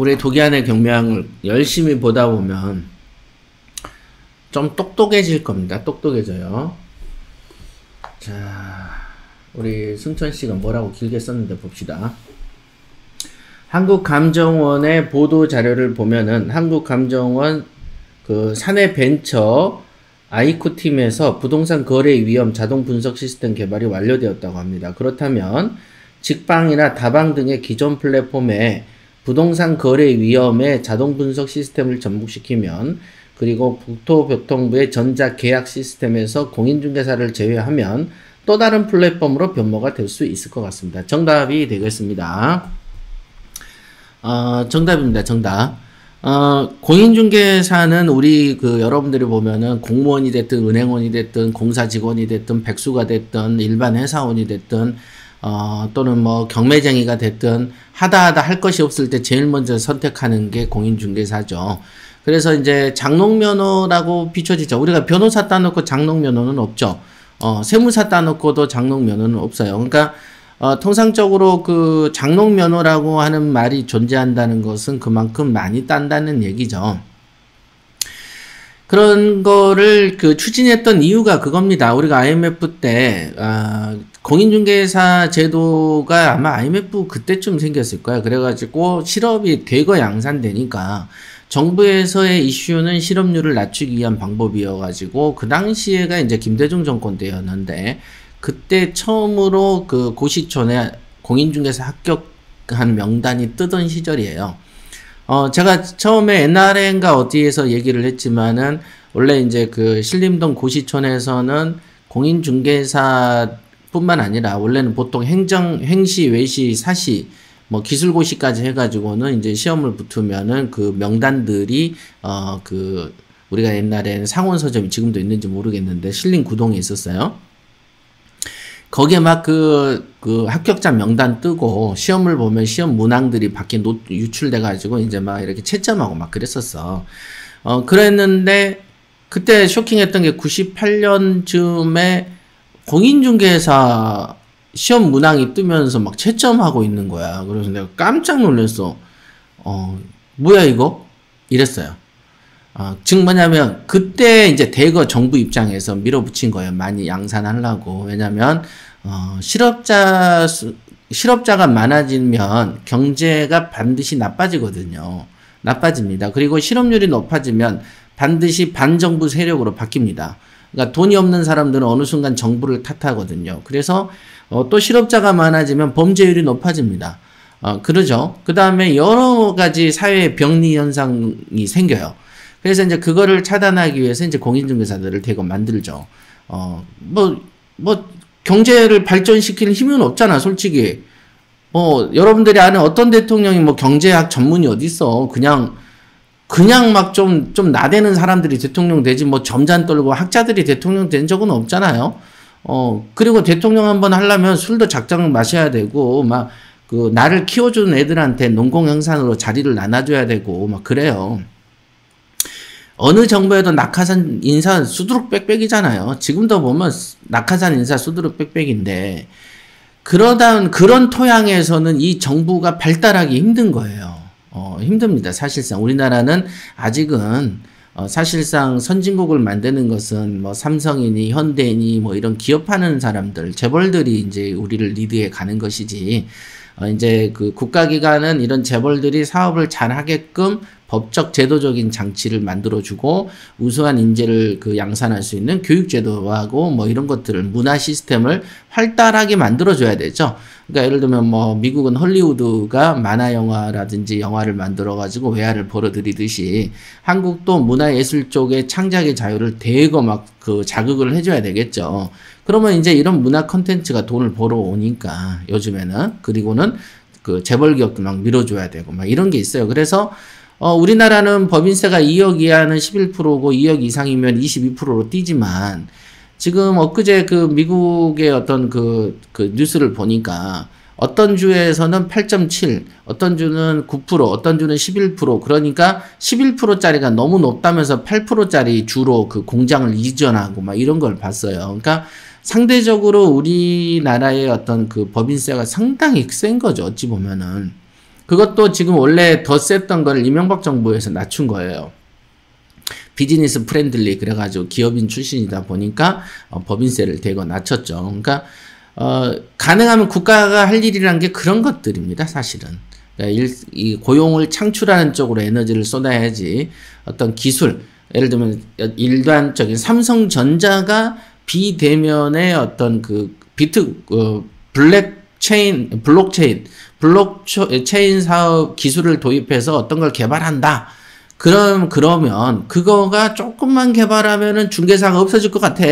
우리 독일의 경매학을 열심히 보다 보면 좀 똑똑해질 겁니다. 똑똑해져요. 자, 우리 승천씨가 뭐라고 길게 썼는데 봅시다. 한국감정원의 보도 자료를 보면은 한국감정원 그 사내벤처 아이코 팀에서 부동산 거래 위험 자동 분석 시스템 개발이 완료되었다고 합니다. 그렇다면 직방이나 다방 등의 기존 플랫폼에 부동산 거래 위험의 자동 분석 시스템을 접목시키면, 그리고 국토교통부의 전자계약 시스템에서 공인중개사를 제외하면 또 다른 플랫폼으로 변모가 될 수 있을 것 같습니다. 정답이 되겠습니다. 정답입니다. 정답. 공인중개사는 우리 여러분들이 보면은 공무원이 됐든 은행원이 됐든 공사 직원이 됐든 백수가 됐든 일반 회사원이 됐든 또는 뭐 경매쟁이가 됐든 하다 할 것이 없을 때 제일 먼저 선택하는 게 공인중개사죠. 그래서 이제 장롱면허라고 비춰지죠. 우리가 변호사 따놓고 장롱면허는 없죠. 세무사 따놓고도 장롱면허는 없어요. 그러니까 통상적으로 그 장롱면허라고 하는 말이 존재한다는 것은 그만큼 많이 딴다는 얘기죠. 그런 거를 추진했던 이유가 그겁니다. 우리가 IMF 때 공인중개사 제도가 아마 IMF 그때쯤 생겼을 거야. 그래가지고 실업이 대거 양산되니까 정부에서의 이슈는 실업률을 낮추기 위한 방법이어가지고, 그 당시에가 이제 김대중 정권 때였는데, 그때 처음으로 그 고시촌에 공인중개사 합격한 명단이 뜨던 시절이에요. 제가 처음에 NRN가 어디에서 얘기를 했지만은, 원래 이제 그 신림동 고시촌에서는 공인중개사 뿐만 아니라, 원래는 보통 행시, 외시, 사시, 뭐 기술고시까지 해가지고는 이제 시험을 붙으면은 그 명단들이 우리가 옛날에는 상원서점이 지금도 있는지 모르겠는데 신림 구동에 있었어요. 거기에 막 그 합격자 명단 뜨고 시험을 보면 시험 문항들이 밖에 유출돼가지고 이제 막 이렇게 채점하고 막 그랬었어. 그랬는데 그때 쇼킹했던 게 98년쯤에 공인중개사 시험 문항이 뜨면서 막 채점하고 있는 거야. 그래서 내가 깜짝 놀랐어. 뭐야 이거? 이랬어요. 즉 뭐냐면 그때 이제 대거 정부 입장에서 밀어붙인 거예요. 많이 양산하려고. 왜냐면 실업자가 많아지면 경제가 반드시 나빠지거든요. 나빠집니다. 그리고 실업률이 높아지면 반드시 반정부 세력으로 바뀝니다. 그러니까 돈이 없는 사람들은 어느 순간 정부를 탓하거든요. 그래서 또 실업자가 많아지면 범죄율이 높아집니다. 그러죠. 그 다음에 여러 가지 사회 병리 현상이 생겨요. 그래서 이제 그거를 차단하기 위해서 이제 공인중개사들을 대거 만들죠. 경제를 발전시킬 힘은 없잖아, 솔직히. 여러분들이 아는 어떤 대통령이 뭐 경제학 전문이 어딨어. 그냥 막 좀 나대는 사람들이 대통령 되지, 뭐 점잔 떨고 학자들이 대통령 된 적은 없잖아요. 그리고 대통령 한번 하려면 술도 작정 마셔야 되고, 막, 나를 키워주는 애들한테 농공영산으로 자리를 나눠줘야 되고, 막 그래요. 어느 정부에도 낙하산 인사 수두룩 빽빽이잖아요. 지금도 보면 낙하산 인사 수두룩 빽빽인데, 그런 토양에서는 이 정부가 발달하기 힘든 거예요. 힘듭니다. 사실상. 우리나라는 아직은 사실상 선진국을 만드는 것은 뭐 삼성이니 현대니 뭐 이런 기업하는 사람들, 재벌들이 이제 우리를 리드해 가는 것이지, 이제 그 국가기관은 이런 재벌들이 사업을 잘 하게끔 법적 제도적인 장치를 만들어주고 우수한 인재를 양산할 수 있는 교육제도하고 뭐 이런 것들을, 문화 시스템을 활달하게 만들어줘야 되죠. 그러니까 예를 들면 뭐 미국은 헐리우드가 만화 영화라든지 영화를 만들어가지고 외화를 벌어들이듯이 한국도 문화예술 쪽의 창작의 자유를 대거 막 자극을 해줘야 되겠죠. 그러면 이제 이런 문화 컨텐츠가 돈을 벌어오니까 요즘에는, 그리고는 재벌 기업도 막 밀어줘야 되고 막 이런 게 있어요. 그래서 우리나라는 법인세가 2억 이하는 11%고 2억 이상이면 22%로 뛰지만, 지금 엊그제 미국의 어떤 뉴스를 보니까 어떤 주에서는 8.7, 어떤 주는 9%, 어떤 주는 11%, 그러니까 11%짜리가 너무 높다면서 8%짜리 주로 공장을 이전하고 막 이런 걸 봤어요. 그러니까 상대적으로 우리나라의 어떤 법인세가 상당히 센 거죠, 어찌 보면은. 그것도 지금 원래 더 셌던 걸 이명박 정부에서 낮춘 거예요. 비즈니스 프렌들리 그래가지고 기업인 출신이다 보니까 법인세를 대거 낮췄죠. 그러니까 가능하면 국가가 할 일이란 게 그런 것들입니다. 사실은. 그러니까 이 고용을 창출하는 쪽으로 에너지를 쏟아야지 어떤 기술, 예를 들면 일반적인 삼성전자가 비대면의 어떤 그 블록체인 사업 기술을 도입해서 어떤 걸 개발한다. 그러면 그거가 조금만 개발하면은 중개사가 없어질 것 같아.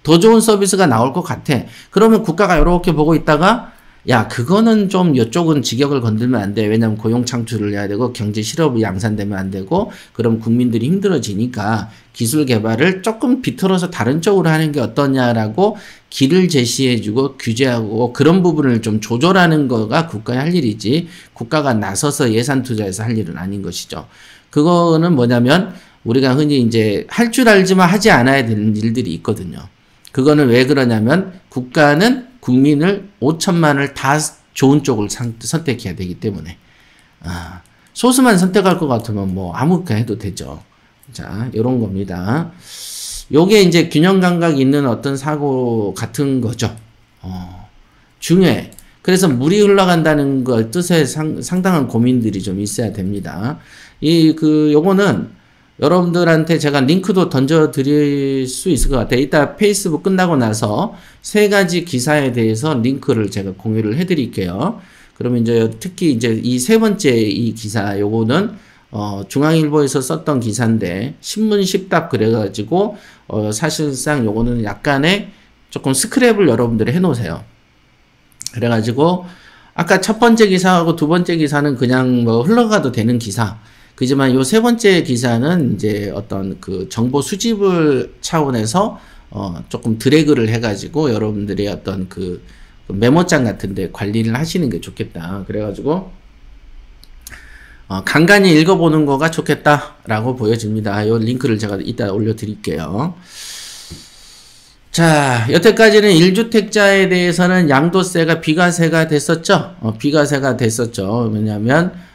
더 좋은 서비스가 나올 것 같아. 그러면 국가가 이렇게 보고 있다가 야, 그거는 좀 이쪽은 직역을 건들면 안 돼. 왜냐면 고용 창출을 해야 되고 경제 실업이 양산되면 안 되고 그럼 국민들이 힘들어지니까 기술 개발을 조금 비틀어서 다른 쪽으로 하는 게 어떠냐라고 길을 제시해주고 규제하고 그런 부분을 좀 조절하는 거가 국가의 할 일이지 국가가 나서서 예산 투자해서 할 일은 아닌 것이죠. 그거는 뭐냐면 우리가 흔히 이제 할 줄 알지만 하지 않아야 되는 일들이 있거든요. 그거는 왜 그러냐면 국가는 국민을 5천만을 다 좋은 쪽을 선택해야 되기 때문에 소수만 선택할 것 같으면 뭐 아무거나 해도 되죠. 자, 요런 겁니다. 요게 이제 균형 감각 있는 어떤 사고 같은 거죠. 중요해. 그래서 물이 흘러간다는 걸 뜻에 상당한 고민들이 좀 있어야 됩니다. 요거는 여러분들한테 제가 링크도 던져 드릴 수 있을 것 같아요. 이따 페이스북 끝나고 나서 3가지 기사에 대해서 링크를 제가 공유를 해 드릴게요. 그러면 이제 특히 이제 이 3번째 이 기사, 요거는 중앙일보에서 썼던 기사인데, 신문 10답 그래가지고, 사실상 요거는 약간의 조금 스크랩을 여러분들이 해 놓으세요. 그래가지고, 아까 첫 번째 기사하고 두 번째 기사는 그냥 뭐 흘러가도 되는 기사. 그지만 요 3번째 기사는 이제 어떤 그 정보 수집을 차원에서 조금 드래그를 해가지고 여러분들이 어떤 그 메모장 같은데 관리를 하시는 게 좋겠다. 그래가지고 간간히 읽어보는 거가 좋겠다라고 보여집니다. 요 링크를 제가 이따 올려드릴게요. 자, 여태까지는 1주택자에 대해서는 양도세가 비과세가 됐었죠. 비과세가 됐었죠. 왜냐하면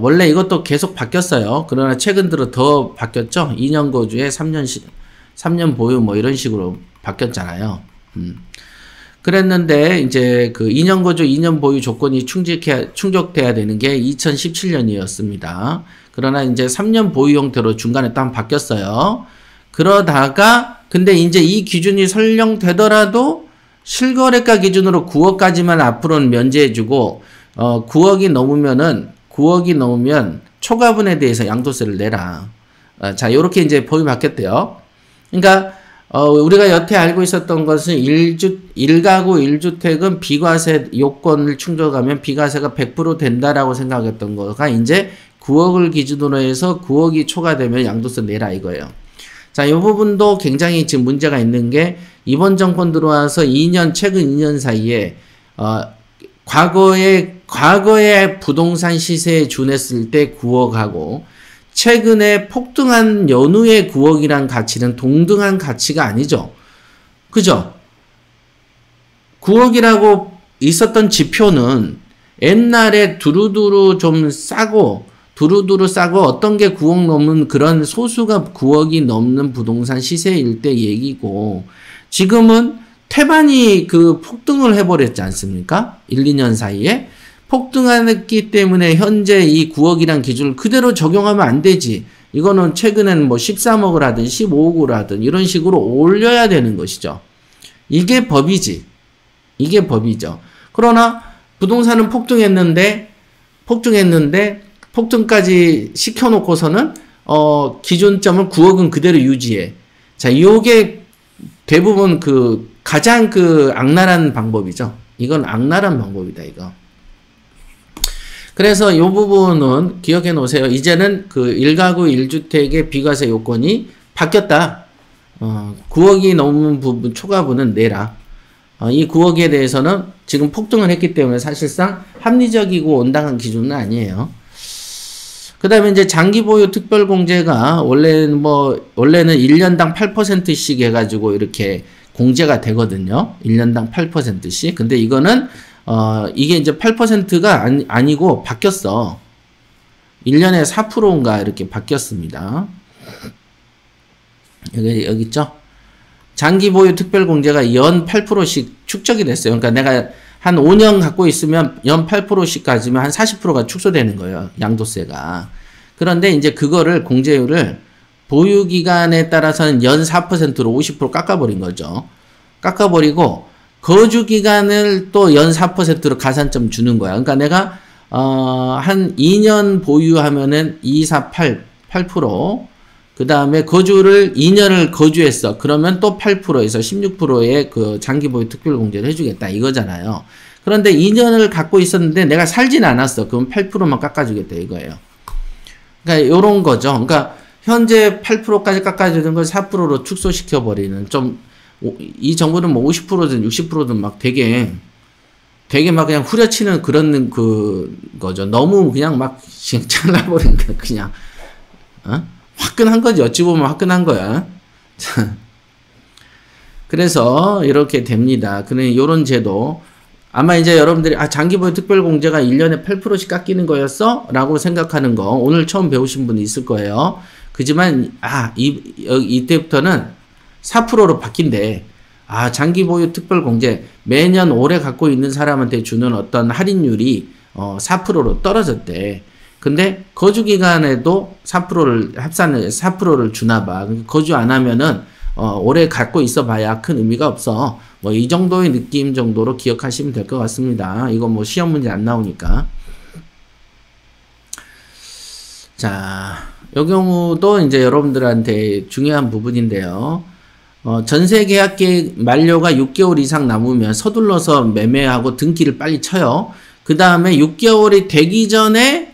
원래 이것도 계속 바뀌었어요. 그러나 최근 들어 더 바뀌었죠. 2년 거주에 3년 보유 뭐 이런 식으로 바뀌었잖아요. 그랬는데 이제 그 2년 거주 2년 보유 조건이 충족돼야 되는 게 2017년이었습니다. 그러나 이제 3년 보유 형태로 중간에 또 바뀌었어요. 그러다가 근데 이제 이 기준이 설령되더라도 실거래가 기준으로 9억까지만 앞으로는 면제해주고 9억이 넘으면 초과분에 대해서 양도세를 내라. 자, 요렇게 이제 법이 바뀌었대요. 그러니까 우리가 여태 알고 있었던 것은 1가구 1주택은 비과세 요건을 충족하면 비과세가 100% 된다라고 생각했던 거가 이제 9억을 기준으로 해서 9억이 초과되면 양도세 내라 이거예요. 자, 이 부분도 굉장히 지금 문제가 있는 게 이번 정권 들어와서 최근 2년 사이에 과거에 부동산 시세에 준했을 때 9억하고 최근에 폭등한 연후의 9억이란 가치는 동등한 가치가 아니죠. 그죠? 9억이라고 있었던 지표는 옛날에 두루두루 싸고 어떤 게 9억 넘는 그런 소수가 9억이 넘는 부동산 시세일 때 얘기고 지금은 태반이 그 폭등을 해버렸지 않습니까? 1, 2년 사이에. 폭등했기 때문에 현재 이 9억이란 기준을 그대로 적용하면 안 되지. 이거는 최근에는 뭐 13억을 하든 15억을 하든 이런 식으로 올려야 되는 것이죠. 이게 법이지. 이게 법이죠. 그러나 부동산은 폭등까지 시켜놓고서는 기준점을 9억은 그대로 유지해. 자, 요게 대부분 가장 악랄한 방법이죠. 이건 악랄한 방법이다, 이거. 그래서 이 부분은 기억해 놓으세요. 이제는 1가구 1주택의 비과세 요건이 바뀌었다. 9억이 넘는 부분, 초과분은 내라. 이 9억에 대해서는 지금 폭등을 했기 때문에 사실상 합리적이고 온당한 기준은 아니에요. 그 다음에 이제 장기 보유 특별 공제가 원래는 1년당 8%씩 해가지고 이렇게 공제가 되거든요. 1년당 8%씩. 근데 이거는 이게 이제 8%가 아니고 바뀌었어. 1년에 4%인가 이렇게 바뀌었습니다. 여기 있죠? 장기 보유 특별 공제가 연 8%씩 축적이 됐어요. 그러니까 내가 한 5년 갖고 있으면 연 8%씩 가지면 한 40%가 축소되는 거예요. 양도세가. 그런데 이제 그거를 공제율을 보유 기간에 따라서는 연 4%로 50% 깎아버린 거죠. 깎아버리고 거주 기간을 또 연 4%로 가산점 주는 거야. 그러니까 내가 한 2년 보유하면은 2, 4, 8%, 그 다음에 거주를 2년을 거주했어. 그러면 또 8%에서 16%의 그 장기 보유 특별 공제를 해주겠다 이거잖아요. 그런데 2년을 갖고 있었는데 내가 살진 않았어. 그럼 8%만 깎아주겠다 이거예요. 그러니까 요런 거죠. 그러니까 현재 8%까지 깎아주는 걸 4%로 축소시켜버리는, 좀 이 정부는 뭐 50%든 60%든 막 되게 막 그냥 후려치는 그런 거죠. 너무 그냥 막 잘라버린 거야. 그냥 화끈한 거지. 어찌 보면 화끈한 거야. 그래서 이렇게 됩니다. 그래 요런 제도, 아마 이제 여러분들이 장기보유 특별공제가 1년에 8%씩 깎이는 거였어? 라고 생각하는 거 오늘 처음 배우신 분이 있을 거예요. 그지만 이때부터는 4%로 바뀐대. 장기보유 특별공제 매년 오래 갖고 있는 사람한테 주는 어떤 할인율이 4%로 떨어졌대. 근데 거주기간에도 4%를 합산을 4%를 주나 봐. 거주 안 하면은 오래 갖고 있어 봐야 큰 의미가 없어. 뭐 이 정도의 느낌 정도로 기억하시면 될 것 같습니다. 이거 뭐 시험 문제 안 나오니까. 자, 이 경우도 이제 여러분들한테 중요한 부분인데요. 전세 계약기 만료가 6개월 이상 남으면 서둘러서 매매하고 등기를 빨리 쳐요. 그 다음에 6개월이 되기 전에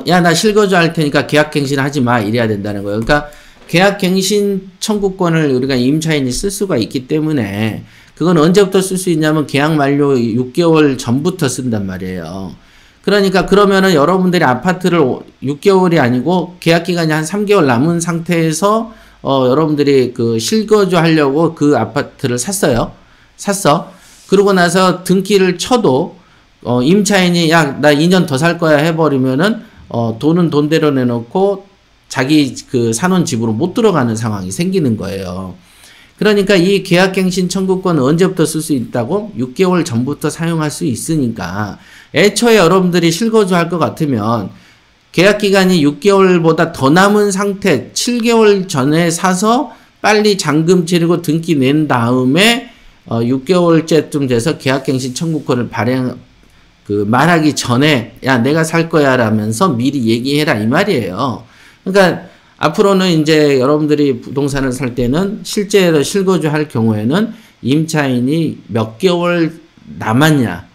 야, 나 실거주 할 테니까 계약갱신 하지 마. 이래야 된다는 거예요. 그러니까 계약갱신 청구권을 우리가 임차인이 쓸 수가 있기 때문에 그건 언제부터 쓸 수 있냐면 계약 만료 6개월 전부터 쓴단 말이에요. 그러니까 그러면은 여러분들이 아파트를 6개월이 아니고 계약기간이 한 3개월 남은 상태에서 여러분들이 그 실거주 하려고 그 아파트를 샀어. 그러고 나서 등기를 쳐도 임차인이 야, 나 2년 더 살 거야 해버리면은 돈은 돈대로 내놓고 자기 그 사는 집으로 못 들어가는 상황이 생기는 거예요. 그러니까 이 계약갱신 청구권은 언제부터 쓸 수 있다고? 6개월 전부터 사용할 수 있으니까 애초에 여러분들이 실거주 할 것 같으면 계약기간이 6개월보다 더 남은 상태 7개월 전에 사서 빨리 잔금 치르고 등기 낸 다음에 6개월째쯤 돼서 계약갱신 청구권을 말하기 전에 야, 내가 살 거야 라면서 미리 얘기해라 이 말이에요. 그러니까 앞으로는 이제 여러분들이 부동산을 살 때는 실제로 실거주 할 경우에는 임차인이 몇 개월 남았냐,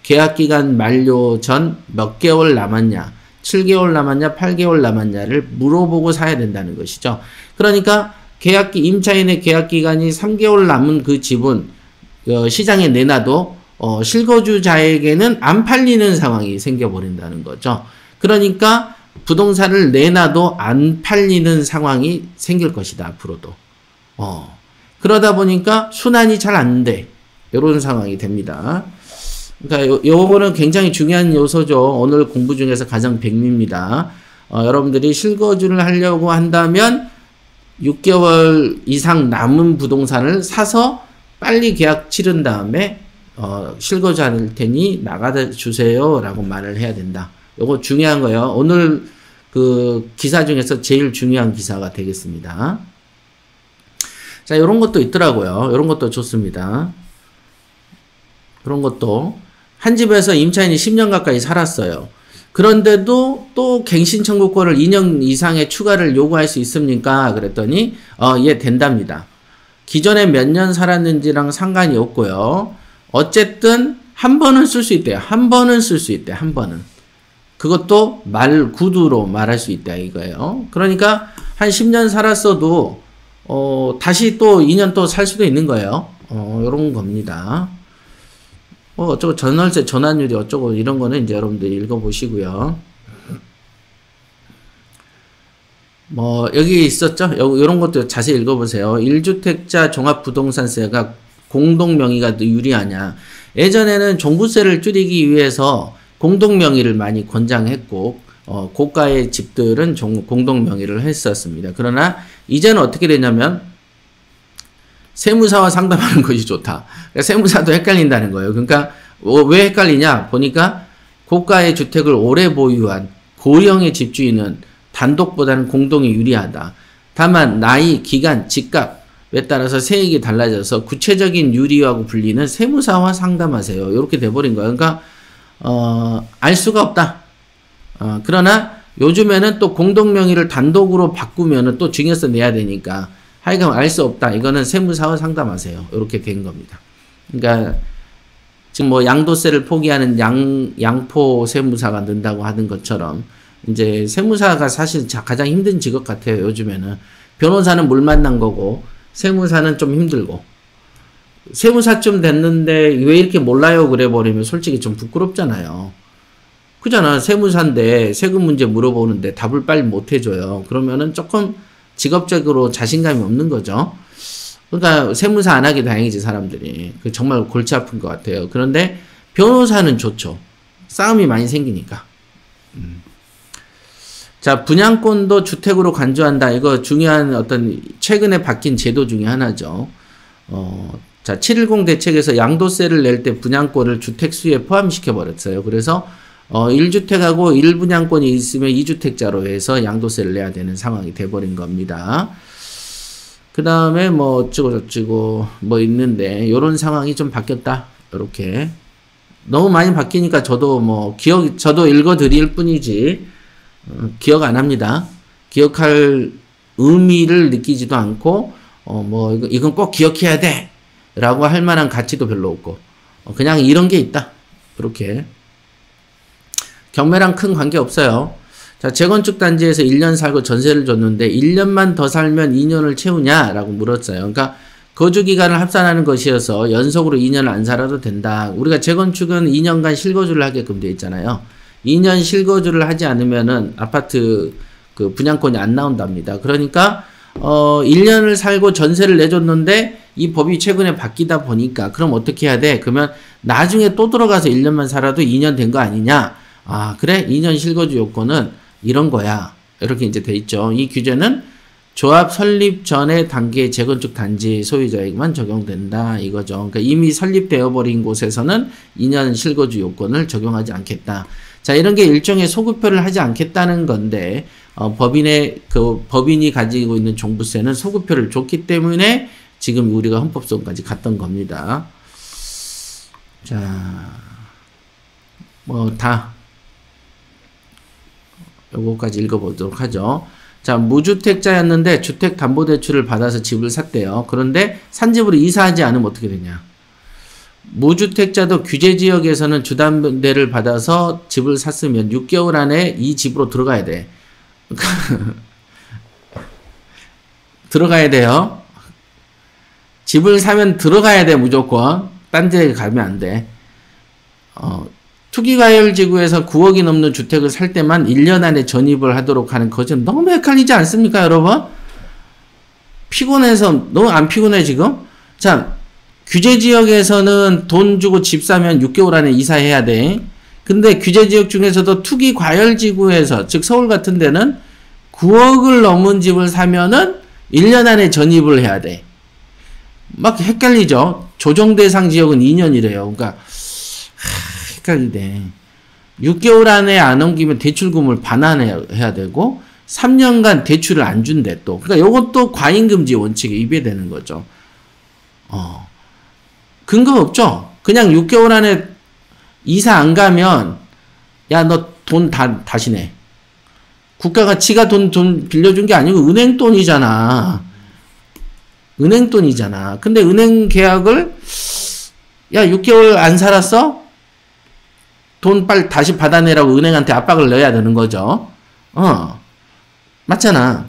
계약기간 만료 전 몇 개월 남았냐, 7개월 남았냐, 8개월 남았냐를 물어보고 사야 된다는 것이죠. 그러니까 임차인의 계약기간이 3개월 남은 그 집은 시장에 내놔도 실거주자에게는 안 팔리는 상황이 생겨버린다는 거죠. 그러니까 부동산을 내놔도 안 팔리는 상황이 생길 것이다, 앞으로도. 그러다 보니까 순환이 잘 안 돼. 이런 상황이 됩니다. 그러니까 요거는 굉장히 중요한 요소죠. 오늘 공부 중에서 가장 백미입니다. 여러분들이 실거주를 하려고 한다면 6개월 이상 남은 부동산을 사서 빨리 계약 치른 다음에 실거주 할 테니 나가다 주세요 라고 말을 해야 된다. 요거 중요한 거예요. 오늘 그 기사 중에서 제일 중요한 기사가 되겠습니다. 자, 요런 것도 있더라고요. 요런 것도 좋습니다. 그런 것도 한 집에서 임차인이 10년 가까이 살았어요. 그런데도 또 갱신 청구권을 2년 이상의 추가를 요구할 수 있습니까? 그랬더니 예, 된답니다. 기존에 몇 년 살았는지랑 상관이 없고요. 어쨌든 한 번은 쓸 수 있대요. 한 번은 쓸 수 있대요. 한 번은. 그것도 구두로 말할 수 있다 이거예요. 그러니까 한 10년 살았어도 다시 또 2년 또 살 수도 있는 거예요. 요런 겁니다. 어쩌고 전월세 전환율이 어쩌고 이런 거는 이제 여러분들 읽어보시고요. 뭐 여기 있었죠? 요런 것도 자세히 읽어보세요. 1주택자 종합부동산세가 공동명의가 더 유리하냐. 예전에는 종부세를 줄이기 위해서 공동명의를 많이 권장했고 고가의 집들은 공동명의를 했었습니다. 그러나 이제는 어떻게 되냐면 세무사와 상담하는 것이 좋다. 그러니까 세무사도 헷갈린다는 거예요. 그러니까 왜 헷갈리냐 보니까 고가의 주택을 오래 보유한 고령의 집주인은 단독보다는 공동이 유리하다. 다만 나이, 기간, 집값에 따라서 세액이 달라져서 구체적인 유리하고 불리는 세무사와 상담하세요. 이렇게 돼버린 거예요. 그러니까 알 수가 없다. 그러나 요즘에는 또 공동명의를 단독으로 바꾸면은 또 증여세 내야 되니까 하여간 알 수 없다. 이거는 세무사와 상담하세요. 이렇게 된 겁니다. 그러니까 지금 뭐 양도세를 포기하는 양포 세무사가 는다고 하는 것처럼 이제 세무사가 사실 가장 힘든 직업 같아요. 요즘에는 변호사는 물 만난 거고 세무사는 좀 힘들고 세무사쯤 됐는데 왜 이렇게 몰라요 그래 버리면 솔직히 좀 부끄럽잖아요. 그잖아. 세무사인데 세금 문제 물어보는데 답을 빨리 못 해줘요. 그러면은 조금 직업적으로 자신감이 없는 거죠. 그러니까 세무사 안 하기 다행이지 사람들이. 정말 골치 아픈 것 같아요. 그런데 변호사는 좋죠. 싸움이 많이 생기니까. 자, 분양권도 주택으로 간주한다. 이거 중요한 어떤 최근에 바뀐 제도 중에 하나죠. 자, 710 대책에서 양도세를 낼 때 분양권을 주택수에 포함시켜 버렸어요. 그래서 1주택하고 1분양권이 있으면 2주택자로 해서 양도세를 내야 되는 상황이 돼버린 겁니다. 그 다음에 뭐 어쩌고저쩌고 뭐 있는데 요런 상황이 좀 바뀌었다. 이렇게 너무 많이 바뀌니까 저도 뭐 저도 읽어드릴 뿐이지 기억 안 합니다. 기억할 의미를 느끼지도 않고 뭐 이건 꼭 기억해야 돼 라고 할 만한 가치도 별로 없고 그냥 이런 게 있다. 이렇게 경매랑 큰 관계 없어요. 자, 재건축 단지에서 1년 살고 전세를 줬는데 1년만 더 살면 2년을 채우냐라고 물었어요. 그러니까 거주 기간을 합산하는 것이어서 연속으로 2년을 안 살아도 된다. 우리가 재건축은 2년간 실거주를 하게끔 되어 있잖아요. 2년 실거주를 하지 않으면은 아파트 그 분양권이 안 나온답니다. 그러니까 1년을 살고 전세를 내줬는데 이 법이 최근에 바뀌다 보니까 그럼 어떻게 해야 돼? 그러면 나중에 또 들어가서 1년만 살아도 2년 된 거 아니냐? 아, 그래? 2년 실거주 요건은 이런 거야. 이렇게 이제 돼 있죠. 이 규제는 조합 설립 전의 단계 재건축 단지 소유자에게만 적용된다. 이거죠. 그러니까 이미 설립되어 버린 곳에서는 2년 실거주 요건을 적용하지 않겠다. 자, 이런 게 일종의 소급표를 하지 않겠다는 건데, 법인이 가지고 있는 종부세는 소급표를 줬기 때문에 지금 우리가 헌법소원까지 갔던 겁니다. 자, 요거까지 읽어보도록 하죠. 자, 무주택자였는데 주택담보대출을 받아서 집을 샀대요. 그런데 산 집으로 이사하지 않으면 어떻게 되냐. 무주택자도 규제지역에서는 주담대를 받아서 집을 샀으면 6개월 안에 이 집으로 들어가야 돼. 들어가야 돼요. 집을 사면 들어가야 돼, 무조건. 딴 데 가면 안 돼. 투기과열지구에서 9억이 넘는 주택을 살 때만 1년 안에 전입을 하도록 하는 거죠. 너무 헷갈리지 않습니까, 여러분? 피곤해서, 너무 안 피곤해, 지금? 자, 규제지역에서는 돈 주고 집 사면 6개월 안에 이사해야 돼. 근데 규제지역 중에서도 투기과열지구에서, 즉 서울 같은 데는 9억을 넘은 집을 사면은 1년 안에 전입을 해야 돼. 막 헷갈리죠? 조정대상 지역은 2년이래요. 그러니까, 헷갈리네. 6개월 안에 안 넘기면 대출금을 반환해야 되고 3년간 대출을 안 준대 또. 그러니까 이것도 과잉금지 원칙에 위배되는 거죠. 근거 없죠? 그냥 6개월 안에 이사 안 가면 야, 너 돈 다시 내. 국가가 지가 돈 빌려준 게 아니고 은행 돈이잖아. 은행 돈이잖아. 근데 은행 계약을 야, 6개월 안 살았어? 돈 빨리 다시 받아내라고 은행한테 압박을 넣어야 되는 거죠. 맞잖아.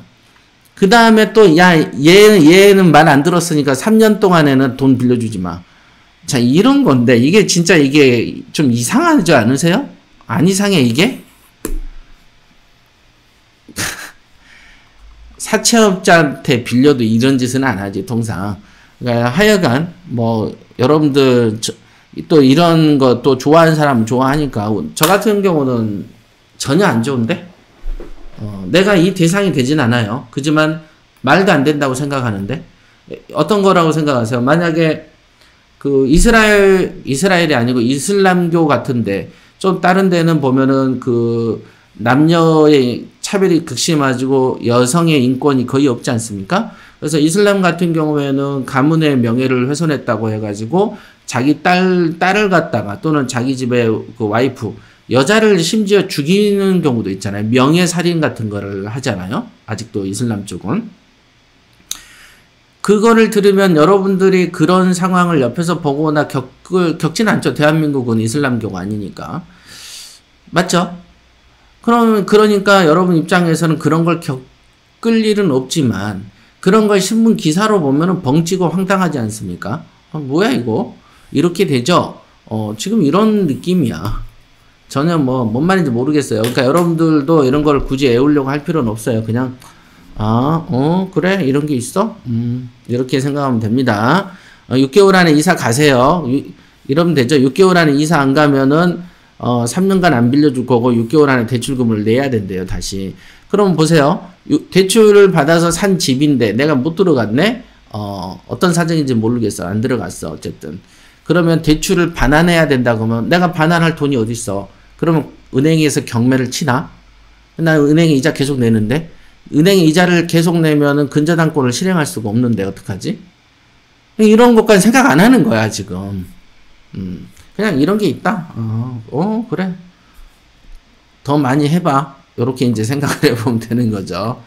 그 다음에 또, 야, 얘는 말 안 들었으니까 3년 동안에는 돈 빌려주지 마. 자, 이런 건데, 이게 진짜 이게 좀 이상하지 않으세요? 안 이상해, 이게? 사채업자한테 빌려도 이런 짓은 안 하지, 통상. 그러니까 하여간 뭐 여러분들 또 이런 거 또 좋아하는 사람 좋아하니까 저 같은 경우는 전혀 안 좋은데 내가 이 대상이 되진 않아요. 그지만 말도 안 된다고 생각하는데 어떤 거라고 생각하세요? 만약에 그 이스라엘이 아니고 이슬람교 같은데 좀 다른 데는 보면은 그 남녀의 차별이 극심해지고 여성의 인권이 거의 없지 않습니까? 그래서 이슬람 같은 경우에는 가문의 명예를 훼손했다고 해가지고 자기 딸을 갖다가 또는 자기 집의 그 와이프 여자를 심지어 죽이는 경우도 있잖아요. 명예살인 같은 거를 하잖아요. 아직도 이슬람 쪽은. 그거를 들으면 여러분들이 그런 상황을 옆에서 보거나 겪진 않죠. 대한민국은 이슬람교가 아니니까. 맞죠? 그러니까 여러분 입장에서는 그런 걸 겪을 일은 없지만 그런 걸 신문 기사로 보면은 벙찌고 황당하지 않습니까? 뭐야 이거? 이렇게 되죠? 지금 이런 느낌이야. 전혀 뭔 말인지 모르겠어요. 그러니까 여러분들도 이런 걸 굳이 애우려고 할 필요는 없어요. 그냥 그래 이런 게 있어? 이렇게 생각하면 됩니다. 6개월 안에 이사 가세요. 이러면 되죠. 6개월 안에 이사 안 가면은 3년간 안 빌려줄 거고 6개월 안에 대출금을 내야 된대요. 다시. 그럼 보세요. 대출을 받아서 산 집인데 내가 못 들어갔네? 어떤 사정인지 모르겠어. 안 들어갔어. 어쨌든. 그러면 대출을 반환해야 된다 그러면 내가 반환할 돈이 어디 있어? 그러면 은행에서 경매를 치나? 나 은행에 이자 계속 내는데? 은행에 이자를 계속 내면은 근저당권을 실행할 수가 없는데 어떡하지? 이런 것까지 생각 안 하는 거야 지금. 그냥 이런 게 있다. 그래. 더 많이 해봐. 요렇게 이제 생각을 해보면 되는 거죠.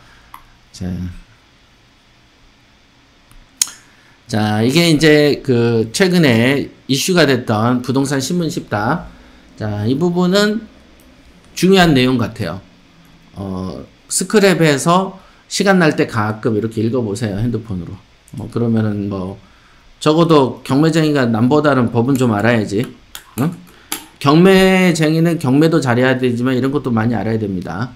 자, 이게 이제 그 최근에 이슈가 됐던 부동산 신문 쉽다. 자, 이 부분은 중요한 내용 같아요. 스크랩에서 시간 날 때 가끔 이렇게 읽어보세요. 핸드폰으로. 그러면은 적어도 경매쟁이가 남보다는 법은 좀 알아야지. 응? 경매쟁이는 경매도 잘해야 되지만 이런 것도 많이 알아야 됩니다.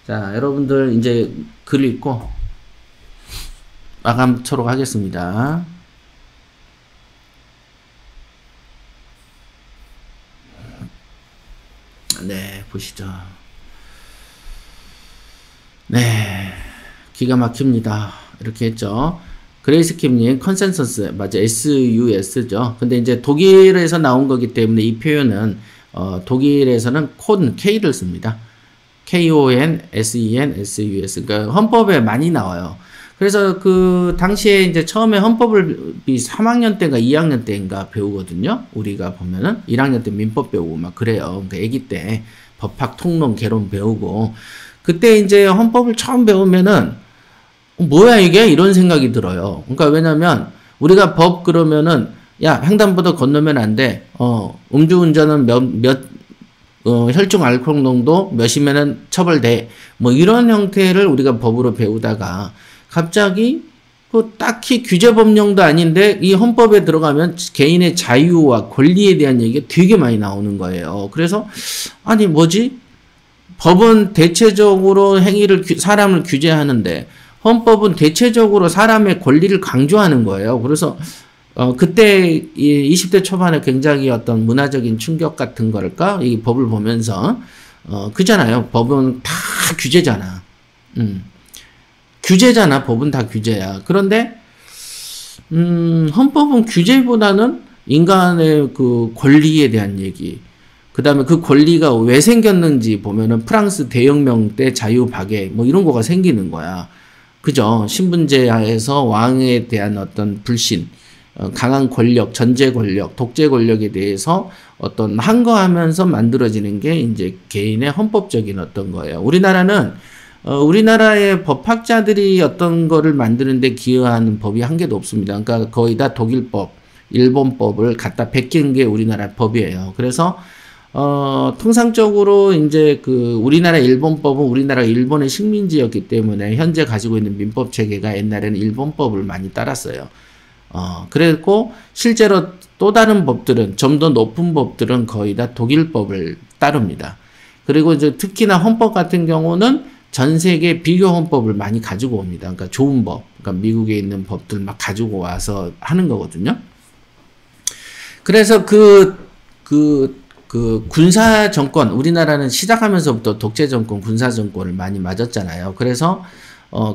자, 여러분들 이제 글 읽고 마감토록 하겠습니다. 네, 보시죠. 네, 기가 막힙니다. 이렇게 했죠. 그레이스킴님, 컨센서스, 맞아, SUS죠. 근데 이제 독일에서 나온 거기 때문에 이 표현은, 독일에서는 K를 씁니다. KONSENSUS. 그러니까 헌법에 많이 나와요. 그래서 그 당시에 이제 처음에 헌법을 3학년 때인가 2학년 때인가 배우거든요. 우리가 보면은 1학년 때 민법 배우고 막 그래요. 그러니까 아기 때 법학 통론 개론 배우고 그때 이제 헌법을 처음 배우면은 뭐야 이게 이런 생각이 들어요. 그러니까 왜냐면 우리가 법 그러면은 야 횡단보도 건너면 안 돼. 음주운전은 혈중 알코올 농도 몇이면은 처벌돼. 뭐 이런 형태를 우리가 법으로 배우다가 갑자기 그 딱히 규제 법령도 아닌데 이 헌법에 들어가면 개인의 자유와 권리에 대한 얘기가 되게 많이 나오는 거예요. 그래서 아니 뭐지? 법은 대체적으로 사람을 규제하는데 헌법은 대체적으로 사람의 권리를 강조하는 거예요. 그래서 그때 20대 초반에 굉장히 어떤 문화적인 충격 같은 거랄까? 이 법을 보면서 그잖아요. 법은 다 규제잖아. 규제잖아. 법은 다 규제야. 그런데 헌법은 규제보다는 인간의 그 권리에 대한 얘기, 그 다음에 그 권리가 왜 생겼는지 보면은 프랑스 대혁명 때 자유박애 뭐 이런 거가 생기는 거야. 그죠? 신분제 하에서 왕에 대한 어떤 불신, 강한 권력, 전제 권력, 독재 권력에 대해서 어떤 항거하면서 만들어지는 게 이제 개인의 헌법적인 어떤 거예요. 우리나라의 법학자들이 어떤 거를 만드는데 기여하는 법이 한 개도 없습니다. 그러니까 거의 다 독일법, 일본법을 갖다 베낀 게 우리나라 법이에요. 그래서 통상적으로 이제 그 우리나라 일본법은 우리나라가 일본의 식민지였기 때문에 현재 가지고 있는 민법 체계가 옛날에는 일본법을 많이 따랐어요. 그랬고 실제로 또 다른 법들은 좀 더 높은 법들은 거의 다 독일법을 따릅니다. 그리고 이제 특히나 헌법 같은 경우는 전 세계 비교 헌법을 많이 가지고 옵니다. 그러니까 좋은 법, 그러니까 미국에 있는 법들 막 가지고 와서 하는 거거든요. 그래서 군사 정권, 우리나라는 시작하면서부터 독재 정권, 군사 정권을 많이 맞았잖아요. 그래서,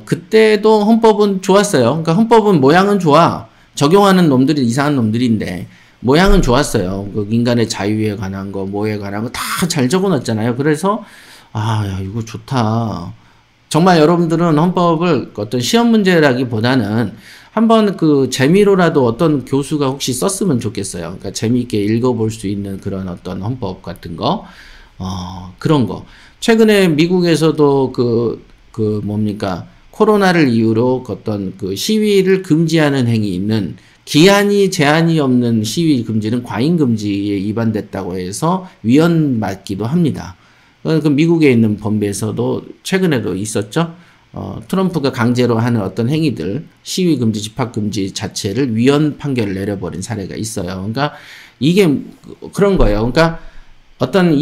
그때도 헌법은 좋았어요. 그러니까 헌법은 모양은 좋아. 적용하는 놈들이 이상한 놈들인데, 모양은 좋았어요. 그 인간의 자유에 관한 거, 뭐에 관한 거 다 잘 적어놨잖아요. 그래서, 야, 이거 좋다. 정말 여러분들은 헌법을 어떤 시험 문제라기보다는 한번 그 재미로라도 어떤 교수가 혹시 썼으면 좋겠어요. 그러니까 재미있게 읽어볼 수 있는 그런 어떤 헌법 같은 거, 그런 거. 최근에 미국에서도 뭡니까. 코로나를 이유로 어떤 그 시위를 금지하는 행위 있는 제한이 없는 시위 금지는 과잉 금지에 위반됐다고 해서 위헌 맞기도 합니다. 그 미국에 있는 법에서도 최근에도 있었죠. 트럼프가 강제로 하는 어떤 행위들, 시위 금지, 집합 금지 자체를 위헌 판결을 내려버린 사례가 있어요. 그러니까 이게 그런 거예요. 그러니까 어떤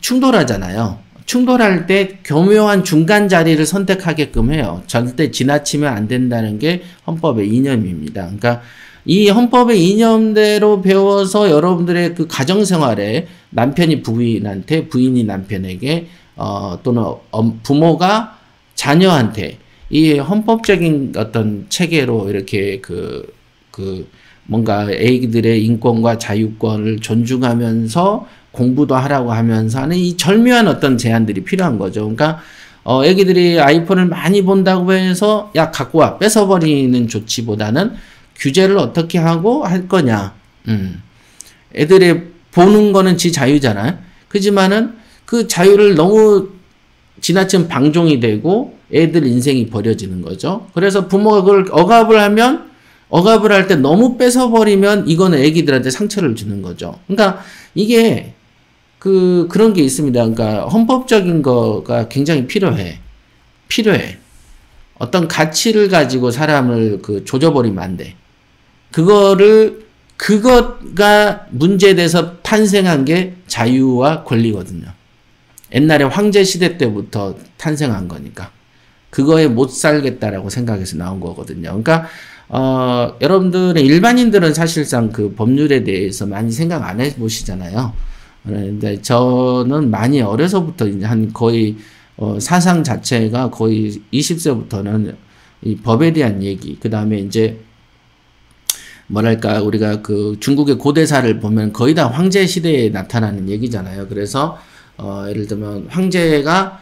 충돌하잖아요. 충돌할 때 교묘한 중간 자리를 선택하게끔 해요. 절대 지나치면 안 된다는 게 헌법의 이념입니다. 그러니까 이 헌법의 이념대로 배워서 여러분들의 그 가정생활에 남편이 부인한테, 부인이 남편에게, 또는 부모가 자녀한테 이 헌법적인 어떤 체계로 이렇게 뭔가 애기들의 인권과 자유권을 존중하면서 공부도 하라고 하면서 하는 이 절묘한 어떤 제한들이 필요한 거죠. 그러니까, 애기들이 아이폰을 많이 본다고 해서, 야, 갖고 와, 뺏어버리는 조치보다는 규제를 어떻게 하고 할 거냐. 애들이 보는 거는 지 자유잖아요. 그지만은 그 자유를 너무 지나친 방종이 되고 애들 인생이 버려지는 거죠. 그래서 부모가 그걸 억압을 할 때 너무 뺏어버리면 이거는 애기들한테 상처를 주는 거죠. 그러니까 이게 그런 게 있습니다. 그러니까 헌법적인 거가 굉장히 필요해. 어떤 가치를 가지고 사람을 조져버리면 안 돼. 그거가 문제돼서 탄생한 게 자유와 권리거든요. 옛날에 황제 시대 때부터 탄생한 거니까. 그거에 못 살겠다라고 생각해서 나온 거거든요. 그러니까, 여러분들은, 일반인들은 사실상 그 법률에 대해서 많이 생각 안 해보시잖아요. 그런데 저는 많이 어려서부터 이제 거의, 사상 자체가 거의 20세부터는 이 법에 대한 얘기, 그 다음에 이제, 뭐랄까, 우리가 중국의 고대사를 보면 거의 다 황제 시대에 나타나는 얘기잖아요. 그래서, 예를 들면, 황제가,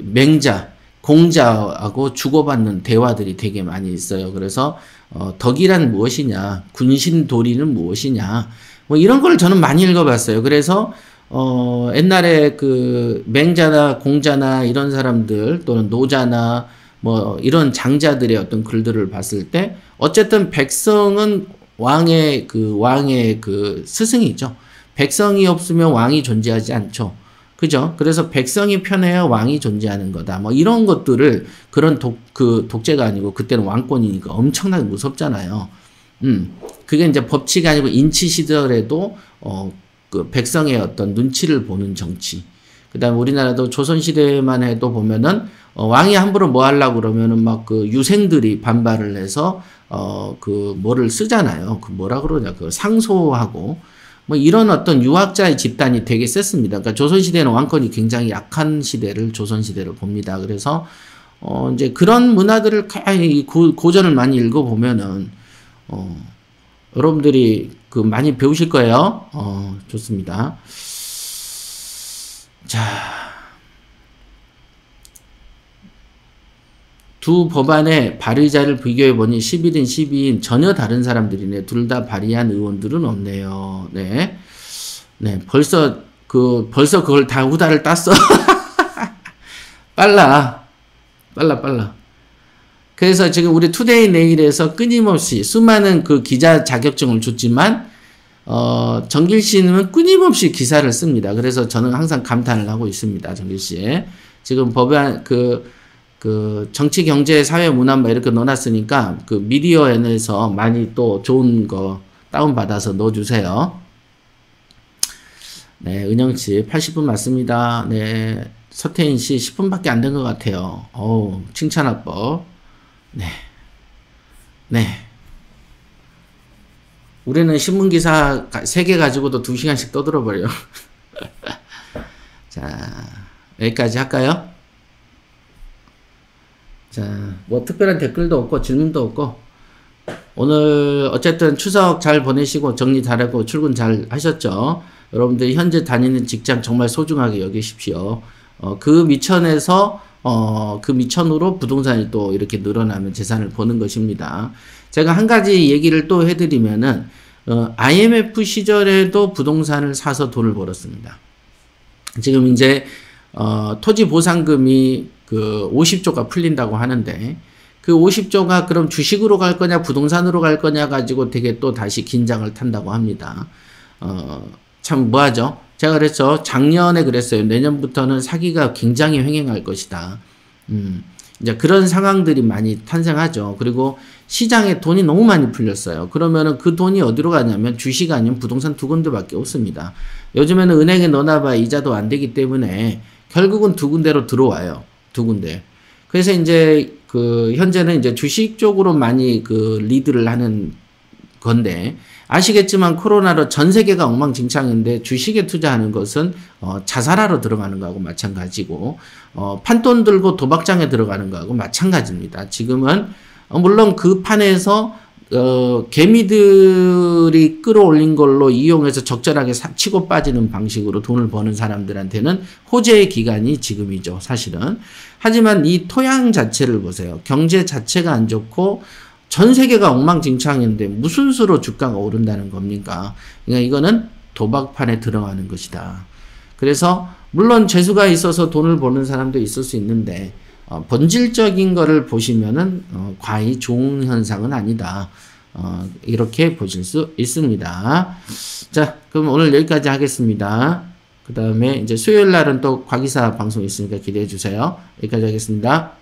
맹자, 공자하고 주고받는 대화들이 되게 많이 있어요. 그래서, 덕이란 무엇이냐, 군신도리는 무엇이냐, 뭐 이런 걸 저는 많이 읽어봤어요. 그래서, 옛날에 맹자나 공자나 이런 사람들, 또는 노자나, 뭐 이런 장자들의 어떤 글들을 봤을 때 어쨌든 백성은 왕의 스승이죠. 백성이 없으면 왕이 존재하지 않죠. 그죠? 그래서 백성이 편해야 왕이 존재하는 거다. 뭐 이런 것들을 그런 독재가 아니고 그때는 왕권이니까 엄청나게 무섭잖아요. 그게 이제 법치가 아니고 인치 시절에도 백성의 어떤 눈치를 보는 정치. 그다음 우리나라도 조선시대만 해도 보면은 왕이 함부로 뭐 하려고 그러면은 막 유생들이 반발을 해서 뭐를 쓰잖아요. 뭐라 그러냐, 상소하고 뭐 이런 어떤 유학자의 집단이 되게 셌습니다. 그러니까 조선시대는 왕권이 굉장히 약한 시대를 조선시대를 봅니다. 그래서 이제 그런 문화들을 고전을 많이 읽어보면은 여러분들이 많이 배우실 거예요. 좋습니다. 자, 두 법안의 발의자를 비교해보니 11인 12인 전혀 다른 사람들이네. 둘 다 발의한 의원들은 없네요. 네. 네. 벌써 그걸 다 후다를 땄어. 빨라. 그래서 지금 우리 투데이 네일에서 끊임없이 수많은 기자 자격증을 줬지만, 정길 씨는 끊임없이 기사를 씁니다. 그래서 저는 항상 감탄을 하고 있습니다. 정길 씨. 지금 법안, 정치, 경제, 사회, 문화 이렇게 넣어놨으니까 미디어엔에서 많이 또 좋은 거 다운받아서 넣어주세요. 네, 은영씨 80분 맞습니다. 네, 서태인 씨 10분밖에 안 된 것 같아요. 어우, 칭찬합법. 네. 네. 우리는 신문기사 3개 가지고도 2시간씩 떠들어버려. 자, 여기까지 할까요? 자, 뭐 특별한 댓글도 없고 질문도 없고 오늘 어쨌든 추석 잘 보내시고 정리 잘하고 출근 잘 하셨죠? 여러분들 현재 다니는 직장 정말 소중하게 여기십시오. 그 미천에서 그 미천으로 부동산이 또 이렇게 늘어나면 재산을 버는 것입니다. 제가 한 가지 얘기를 또 해드리면은 IMF 시절에도 부동산을 사서 돈을 벌었습니다. 지금 이제 토지 보상금이 그 50조가 풀린다고 하는데 그 50조가 그럼 주식으로 갈 거냐 부동산으로 갈 거냐 가지고 되게 또 다시 긴장을 탄다고 합니다. 참 뭐하죠? 제가 그랬죠. 작년에 그랬어요. 내년부터는 사기가 굉장히 횡행할 것이다. 이제 그런 상황들이 많이 탄생하죠. 그리고 시장에 돈이 너무 많이 풀렸어요. 그러면은 그 돈이 어디로 가냐면 주식 아니면 부동산 두 군데밖에 없습니다. 요즘에는 은행에 넣어놔봐 이자도 안 되기 때문에 결국은 두 군데로 들어와요. 두 군데. 그래서 이제 그 현재는 이제 주식 쪽으로 많이 그 리드를 하는 건데 아시겠지만 코로나로 전 세계가 엉망진창인데 주식에 투자하는 것은 자살하러 들어가는 거하고 마찬가지고 판돈 들고 도박장에 들어가는 거하고 마찬가지입니다. 지금은 물론 그 판에서 개미들이 끌어올린 걸로 이용해서 적절하게 치고 빠지는 방식으로 돈을 버는 사람들한테는 호재의 기간이 지금이죠, 사실은. 하지만 이 토양 자체를 보세요. 경제 자체가 안 좋고 전 세계가 엉망진창인데 무슨 수로 주가가 오른다는 겁니까? 그러니까 이거는 도박판에 들어가는 것이다. 그래서 물론 재수가 있어서 돈을 버는 사람도 있을 수 있는데 본질적인 거를 보시면은 과히 좋은 현상은 아니다. 이렇게 보실 수 있습니다. 자, 그럼 오늘 여기까지 하겠습니다. 그 다음에 이제 수요일 날은 또 과기사 방송 있으니까 기대해 주세요. 여기까지 하겠습니다.